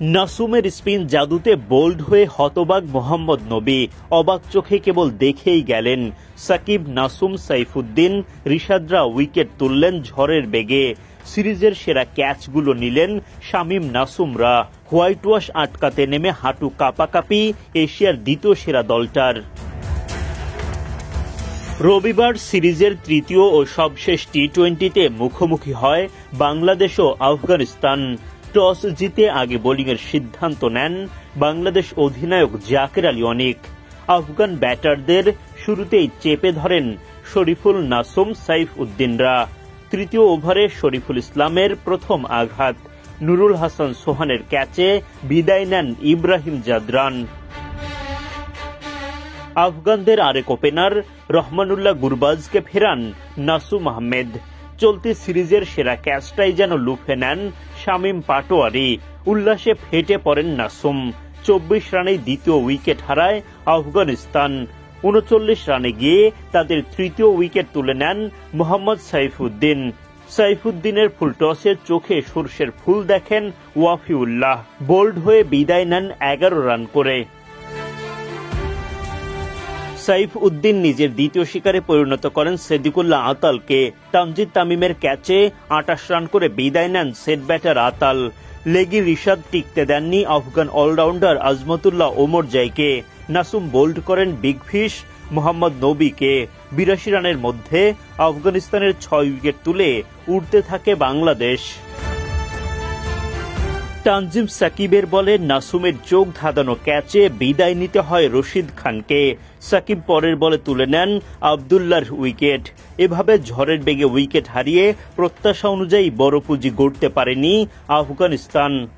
নাসুমের spin জাদুতে bold হয়ে হতবাক মোহাম্মদ নবী, অবাক চোখে কেবল দেখেই গেলেন। সাকিব, নাসুম, সাইফুদ্দিন, রিশাদরা উইকেট তুললেন ঝড়ের বেগে। সিরিজের সেরা ক্যাচগুলো নিলেন শামীম, নাসুমরা। হোয়াইট ওয়াশ আটকাতে নেমে হাঁটু কাঁপাকাঁপি এশিয়ার দ্বিতীয় সেরা দলটার। রবিবার সিরিজের তৃতীয় ও সবশেষ টি-20তে মুখোমুখি হয় বাংলাদেশ ও আফগানিস্তান। টস জিতে আগে বোলিংয়ের সিদ্ধান্ত নেন বাংলাদেশ অধিনায়ক জাকের আলী অনিক। আফগান ব্যাটারদের শুরুতেই চেপে ধরেন শরীফুল, নাসুম, সাইফুদ্দিনরা। তৃতীয় ওভারে শরীফুল ইসলামের প্রথম আঘাত, নুরুল হাসান সোহানের ক্যাচে বিদায় নেন ইব্রাহিম জাদরান। আফগানদের আরেক ওপেনার রহমানুল্লাহ গুরবাজকে ফেরান নাসুম আহমেদ। চলতি সিরিজের সেরা ক্যাচটাই যেন লুফে নেন শামীম পাটোয়ারি। উল্লাসে ফেটে পড়েন নাসুম। 24 রানেই দ্বিতীয় উইকেট হারায় আফগানিস্তান। 39 রানে গিয়ে তাদের তৃতীয় উইকেট তুলে নেন মোহাম্মদ সাইফুদ্দিন। সাইফুদ্দিনের ফুল টসে চোখে সর্ষের ফুল দেখেন ওয়াফিউল্লাহ। বোল্ড হয়ে বিদায় নেন 11 রান করে। সাইফুদ্দিন নিজের দ্বিতীয় শিকারে পরিণত করেন সিদ্দিকুল্লাহ আতালকে। তানজিদ তামিমের ক্যাচে 28 রান করে বিদায় নেন সেট ব্যাটার আতাল। লেগি রিশাদ টিকতে দেননি আফগান অলরাউন্ডার আজমতুল্লাহ ওমরজাইকে। নাসুম বোল্ড করেন বিগ ফিশ মোহাম্মদ নবীকে। 82 রানের মধ্যে আফগানিস্তানের 6 উইকেট তুলে উঠতে থাকে বাংলাদেশ। তানজিম সাকিবের বলে নাসুমের চোখ ধাঁধানো ক্যাচে বিদায় নিতে হয় রশিদ খানকে। সাকিব পরের বলে তুলে নেন আবদুল্লাহর উইকেট। এভাবে ঝড়ের বেগে উইকেট হারিয়ে প্রত্যাশা অনুযায়ী বড় পুঁজি গড়তে পারেনি আফগানিস্তান।